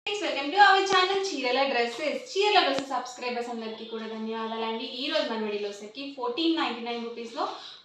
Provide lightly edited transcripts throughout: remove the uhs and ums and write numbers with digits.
Welcome to our channel చీరల dresses subscribers అందరికీ కూడా ధన్యవాదాలండి. ఈ రోజు మన వీడియోలో వచ్చేసి 1499 రూపీస్లో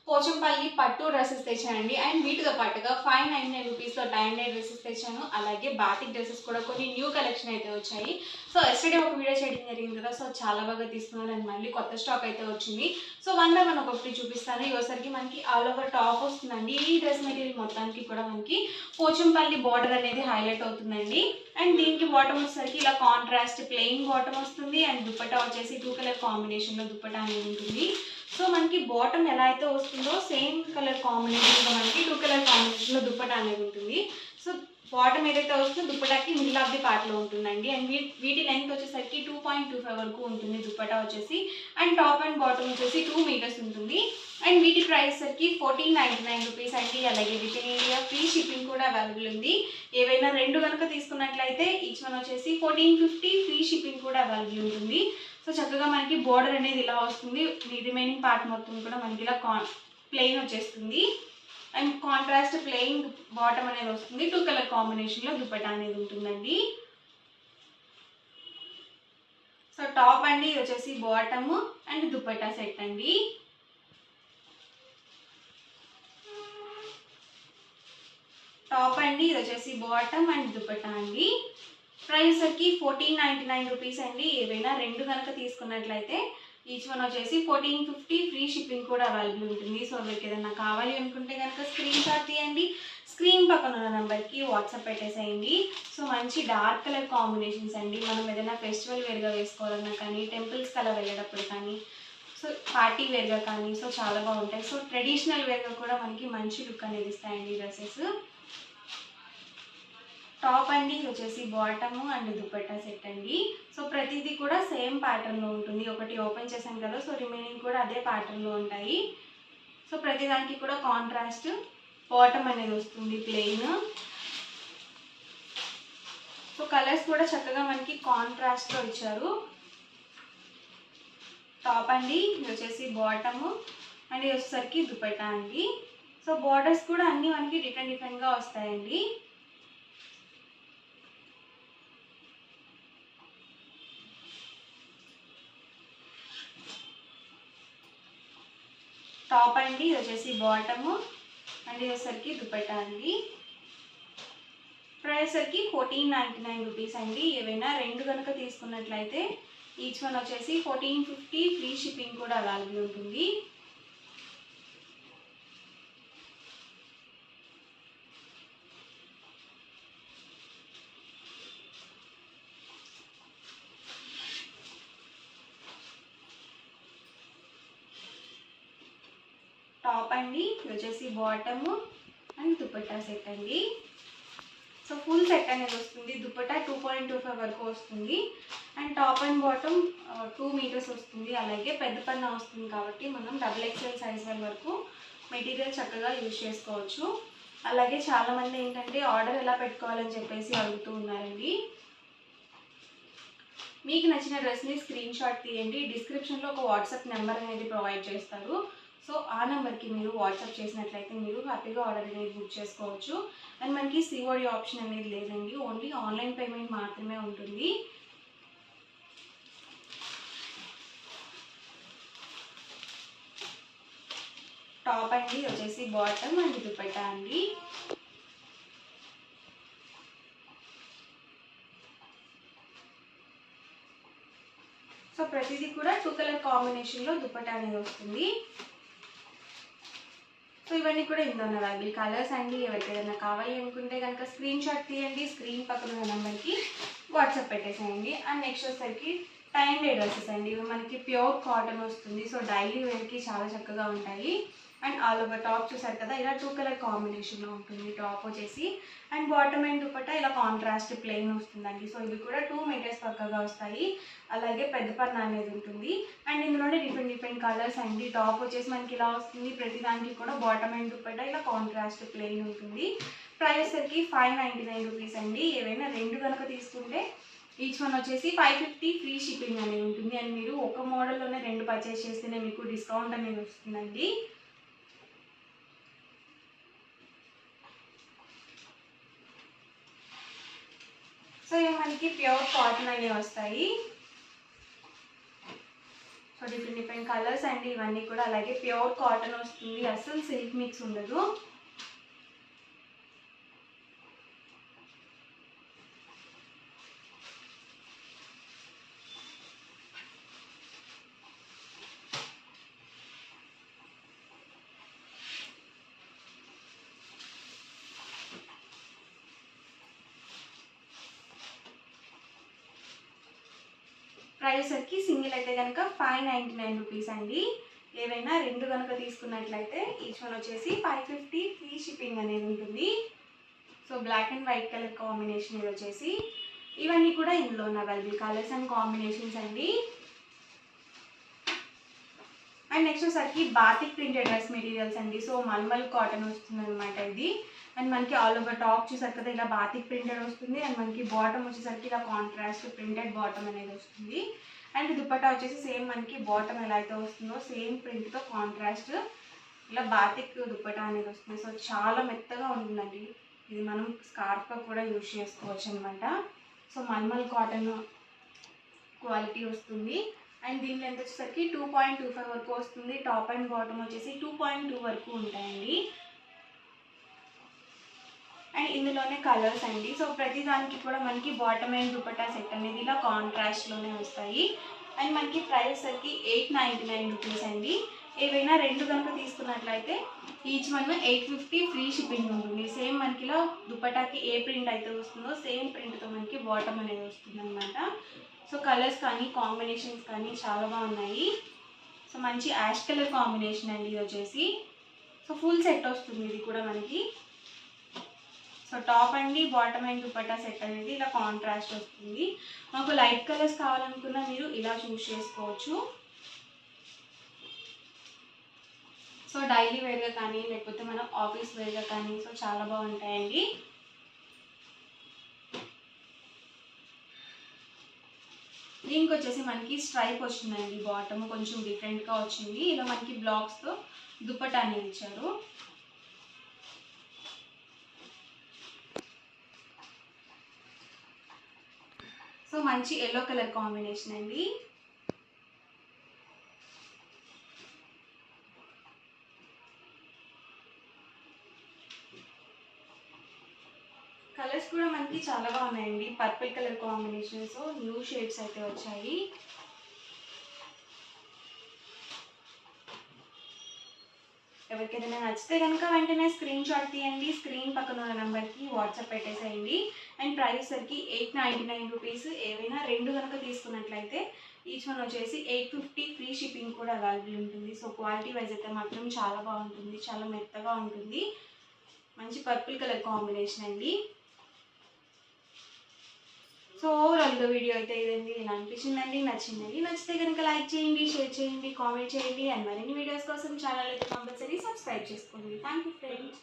పోచంపల్లి పట్టు డ్రెస్సెస్ తెచ్చానండి. అండ్ వీటితో పాటుగా 599 రూపీస్లో టైమ్ డై డ్రెస్సెస్ తెచ్చాను. అలాగే బాతిక్ డ్రెస్సెస్ కూడా కొన్ని న్యూ కలెక్షన్ అయితే వచ్చాయి. సో ఎస్టర్డే ఒక వీడియో చేయడం జరిగింది కదా, సో చాలా బాగా తీసుకున్నాను. అండ్ మళ్ళీ కొత్త స్టాక్ అయితే వచ్చింది. సో వన్ బై వన్ ఒకటి చూపిస్తాను. ఇవసరికి మనకి ఆల్ ఓవర్ టాప్ వస్తుందండి. ఈ డ్రెస్ మెటీరియల్ మొత్తానికి కూడా మనకి పోచంపల్లి బార్డర్ అనేది హైలైట్ అవుతుందండి. అండ్ దీనికి బాటమ్ వచ్చేసరికి ఇలా కాంట్రాస్ట్ ప్లెయిన్ బాటమ్ వస్తుంది. అండ్ దుపట్టా వచ్చేసి 2 కలర్ కాంబినేషన్లో దుపట్టా అనేది ఉంటుంది. సో మనకి బాటమ్ ఎలా అయితే వస్తుందో సేమ్ కలర్ కాంబినేషన్లో మనకి 2 కలర్ కాంబినేషన్లో దుపట్టా అనేది ఉంటుంది. సో బాటమ్ ఏదైతే వస్తుందో దుపట్టాకి మిడిల్ ఆఫ్ ది పార్ట్లో ఉంటుందండి. అండ్ వీటి లెంత్ వచ్చేసరికి 2.25 వరకు ఉంటుంది దుపట్టా వచ్చేసి. అండ్ టాప్ అండ్ బాటమ్ వచ్చేసి 2 మీటర్స్ ఉంటుంది. అండ్ వీటి ప్రైస్ సరికి 1499 రూపీస్ అండి. అలాగే with in India free shipping కూడా అవైలబుల్ ఉంది. ఏవైనా రెండు కనుక తీసుకున్నట్లయితే ఈచ్ వన్ వచ్చేసి 1450 ఫ్రీ షిప్పింగ్ కూడా అవైలబుల్ ఉంటుంది. సో చక్కగా మనకి బోర్డర్ అనేది ఇలా వస్తుంది. రిమైనింగ్ పార్ట్ మొత్తం కూడా మనకి ఇలా ప్లెయిన్ వచ్చేస్తుంది. అండ్ కాంట్రాస్ట్ ప్లెయిన్ బాటమ్ అనేది వస్తుంది. 2 కలర్ కాంబినేషన్లో దుపట్టా అనేది ఉంటుందండి. సో టాప్ అండి ఇది వచ్చేసి బాటమ్ అండ్ దుపట్టా సెట్ అండి. టాప్ అండి ఇది వచ్చేసి బాటమ్ అండ్ దుపట్టా అండి. ప్రైస్ సరికి 1499 రూపీస్ అండి. ఏవైనా రెండు కనుక తీసుకున్నట్లయితే ఈచ్ వన్ వచ్చేసి 1450 ఫ్రీ షిప్పింగ్ కూడా అవైలబుల్ ఉంటుంది. సో మీకు ఏదైనా కావాలి అనుకుంటే కనుక స్క్రీన్ షాట్ తీయండి. స్క్రీన్ పక్కన ఉన్న నెంబర్కి వాట్సాప్ పెట్టేసేయండి. సో మంచి డార్క్ కలర్ కాంబినేషన్స్ అండి. మనం ఏదైనా ఫెస్టివల్ వేర్గా వేసుకోవాలన్నా కానీ, టెంపుల్స్కి అలా వెళ్ళేటప్పుడు కానీ, సో పార్టీ వేర్గా కానీ సో చాలా బాగుంటాయి. సో ట్రెడిషనల్ వేర్గా కూడా మనకి మంచి లుక్ అనేది ఇస్తాయండి డ్రెస్సెస్. టాప్ అండి ఇది వచ్చేసి బాటమ్ అండ్ దుపట్టా సెట్ అండి. సో ప్రతిదీ కూడా సేమ్ ప్యాటర్న్లో ఉంటుంది. ఒకటి ఓపెన్ చేశాను కదా, సో రిమైనింగ్ కూడా అదే ప్యాటర్న్లో ఉంటాయి. సో ప్రతిదానికి కూడా కాంట్రాస్ట్ బాటమ్ అనేది వస్తుంది ప్లెయిన్. సో కలర్స్ కూడా చక్కగా మనకి కాంట్రాస్ట్లో ఇచ్చారు. టాప్ అండి ఇది వచ్చేసి బాటమ్ అండ్ ఇది వచ్చేసరికి దుపట్టా అండి. సో బార్డర్స్ కూడా అన్నీ మనకి డిఫరెంట్గా వస్తాయండి. టాప్ అండి ఇది వచ్చేసి బాటమ్ అండ్ ఇది వచ్చేసరికి దుపట్టా అండి. ప్రైస్ సరికి 1499 రూపీస్ అండి. ఏవైనా రెండు కనుక తీసుకున్నట్లయితే ఈచ్ వన్ వచ్చేసి 1450 ఫ్రీ షిప్పింగ్ కూడా అవైలబుల్ ఉంటుంది. టాప్ అండి ఇది వచ్చేసి బాటమ్ అండ్ దుపట్టా సెట్ అండి. సో ఫుల్ సెట్ అనేది వస్తుంది. దుపట్టా 2.25 వరకు వస్తుంది. And top and bottom 2 metres వస్తుంది. అలాగే పెద్ద పన్న వస్తుంది కాబట్టి మనం XXL సైజ్ వరకు మెటీరియల్ చక్కగా యూజ్ చేసుకోవచ్చు. అలాగే చాలామంది ఏంటంటే ఆర్డర్ ఎలా పెట్టుకోవాలని చెప్పేసి అడుగుతూ ఉన్నారండి. మీకు నచ్చిన డ్రెస్ని స్క్రీన్ షాట్ తీయండి. డిస్క్రిప్షన్లో ఒక వాట్సాప్ నెంబర్ అనేది ప్రొవైడ్ చేస్తారు. సో ఆ నెంబర్కి మీరు వాట్సాప్ చేసినట్లయితే మీరు హ్యాపీగా ఆర్డర్ అనేది బుక్ చేసుకోవచ్చు. అండ్ మనకి సిఓడి ఆప్షన్ అనేది లేదండి. ఓన్లీ ఆన్లైన్ పేమెంట్ మాత్రమే ఉంటుంది. టాప్ అండి వచ్చేసి బాటమ్ అండ్ దుపట్టా అండి. సో ప్రతిదీ కూడా 2 కలర్ కాంబినేషన్లో దుపట్టా అనేది వస్తుంది. సో ఇవన్నీ కూడా ఇందులో అవైలబుల్ కలర్స్ అండి. ఎవరికి ఏదైనా కావాలి అనుకుంటే కనుక స్క్రీన్ షాట్ తీయండి. స్క్రీన్ పక్కన ఉన్న నెంబర్కి వాట్సాప్ పెట్టేసేయండి. అండ్ నెక్స్ట్ వచ్చేసరికి టైమ్ డే డ్రెస్సెస్ అండి. ఇవి మనకి ప్యూర్ కాటన్ వస్తుంది. సో డైలీ వేర్కి చాలా చక్కగా ఉంటాయి. అండ్ ఆల్ ఓవర్ టాప్ చూసారు కదా, ఇలా 2 కలర్ కాంబినేషన్లో ఉంటుంది టాప్ వచ్చేసి. అండ్ బాటమ్ అండ్ దుపట్టా ఇలా కాంట్రాస్ట్ ప్లెయిన్ వస్తుందండి. సో ఇవి కూడా 2 మీటర్స్ పక్కగా వస్తాయి. అలాగే పెద్ద పన్న అనేది ఉంటుంది. అండ్ ఇందులోనే డిఫరెంట్ కలర్స్ అండి. టాప్ వచ్చేసి మనకి ఇలా వస్తుంది. ప్రతిదానికి కూడా బాటమ్ అండ్ దుపట్టా ఇలా కాంట్రాస్ట్ ప్లెయిన్ ఉంటుంది. ప్రైస్ సరికి 599 రూపీస్ అండి. ఏవైనా రెండు కనుక తీసుకుంటే ఈచ్ వన్ వచ్చేసి 550 ఫ్రీ షిప్పింగ్ అనేది ఉంటుంది. అండ్ మీరు ఒక మోడల్లోనే రెండు పర్చేస్ చేస్తేనే మీకు డిస్కౌంట్ అనేది వస్తుందండి. సో మనకి ప్యూర్ కాటన్ అనేవి వస్తాయి. సో డిఫరెంట్ కలర్స్ అండి ఇవన్నీ కూడా. అలాగే ప్యూర్ కాటన్ వస్తుంది, అసలు సిల్క్ మిక్స్ ఉండదు. ప్రైస్ వచ్చి సింగిల్ అయితే కనుక 599 రూపీస్ అండి. ఏవైనా రెండు కనుక తీసుకున్నట్లయితే ఈచ్ వన్ వచ్చేసి 550 ఫ్రీ షిప్పింగ్ అనేది ఉంటుంది. So black and white colour combination ఇది వచ్చేసి. ఇవన్నీ కూడా ఇందులో ఉన్న అవైలబుల్ కలర్స్ అండ్ కాంబినేషన్స్ అండి. అండ్ నెక్స్ట్ వచ్చేసరికి బాతిక్ ప్రింటెడ్ డ్రెస్ మెటీరియల్స్ అండి. సో మల్మల్ కాటన్ వస్తుంది అనమాట ఇది. అండ్ మనకి ఆల్ ఓవర్ టాప్ చూసారు కదా ఇలా బాతిక్ ప్రింటెడ్ వస్తుంది. అండ్ మనకి బాటమ్ వచ్చేసరికి ఇలా కాంట్రాస్ట్ ప్రింటెడ్ బాటమ్ అనేది వస్తుంది. అండ్ దుపట్టా వచ్చేసి సేమ్ మనకి బాటమ్ ఎలా అయితే వస్తుందో సేమ్ ప్రింట్తో కాంట్రాస్ట్ ఇలా బాతిక్ దుపట్టా అనేది వస్తుంది. సో చాలా మెత్తగా ఉంటుందండి. ఇది మనం స్కార్ఫ్గా కూడా యూజ్ చేసుకోవచ్చు అనమాట. సో మల్మల్ కాటన్ క్వాలిటీ వస్తుంది. అండ్ దీని లెంత్ వచ్చేసరికి 2.25 వరకు వస్తుంది. టాప్ అండ్ బాటమ్ వచ్చేసి 2.2 వరకు ఉంటాయండి. అండ్ ఇందులోనే కలర్స్ అండి. సో ప్రతి దానికి కూడా మనకి బాటమ్ అండ్ దుపట్టా సెట్ అనేది ఇలా కాంట్రాస్ట్లోనే వస్తాయి. అండ్ మనకి ప్రైస్ వచ్చి 899 రూపీస్ అండి. ఏవైనా రెండు కనుక తీసుకున్నట్లయితే ఈచ్ వన్ 850 ఫ్రీ షిప్పింగ్ ఉంటుంది. సేమ్ మనకి ఇలా దుపట్టాకి ఏ ప్రింట్ అయితే వస్తుందో సేమ్ ప్రింట్తో మనకి బాటమ్ అనేది వస్తుంది అనమాట. సో కలర్స్ కానీ కాంబినేషన్స్ కానీ చాలా బాగున్నాయి. సో మంచి యాష్ కలర్ కాంబినేషన్ అండి ఇది వచ్చేసి. సో ఫుల్ సెట్ వస్తుంది ఇది కూడా మనకి. సో టాప్ అండి బాటమ్ అండ్ దుపట్టా సెట్ అనేది ఇలా కాంట్రాస్ట్ వస్తుంది. మాకు లైట్ కలర్స్ కావాలనుకున్నా మీరు ఇలా చూస్ చేసుకోవచ్చు. సో డైలీ వేర్గా కానీ లేకపోతే మనం ఆఫీస్ వేర్గా కానీ సో చాలా బాగుంటాయండి. దీనికి వచ్చేసి మనకి స్ట్రైప్ వచ్చిందండి. బాటమ్ కొంచెం డిఫరెంట్గా వచ్చింది. ఇలా మనకి బ్లాక్స్తో దుపట్టా అనేది ఇచ్చారు. సో మంచి ఎల్లో కలర్ కాంబినేషన్ అండి. కలర్స్ కూడా మనకి చాలా బాగున్నాయండి. Purple colour combinations new shades అయితే వచ్చాయి. ఎవరికైనా నచ్చితే కనుక వెంటనే స్క్రీన్ షాట్ తీయండి. స్క్రీన్ పక్కన ఉన్న నెంబర్కి వాట్సాప్ పెట్టేసేయండి. అండ్ ప్రైస్ సరికి 899 రూపీస్. ఏవైనా రెండు కనుక తీసుకున్నట్లయితే ఈచ్ వన్ వచ్చేసి 850 ఫ్రీ షిప్పింగ్ కూడా అవైలబుల్ ఉంటుంది. సో క్వాలిటీ వైజ్ అయితే మాత్రం చాలా బాగుంటుంది, చాలా మెత్తగా ఉంటుంది. మంచి పర్పుల్ కలర్ కాంబినేషన్ అండి. సో ఓవరాల్గా వీడియో అయితే ఇదండి. ఇలా అనిపించిందండి, నచ్చిందండి. నచ్చితే కనుక లైక్ చేయండి, షేర్ చేయండి, కామెంట్ చేయండి. అండ్ మరిన్ని వీడియోస్ కోసం ఛానల్ అయితే కంపల్సరీ సబ్స్క్రైబ్ చేసుకోండి. Thank you friends.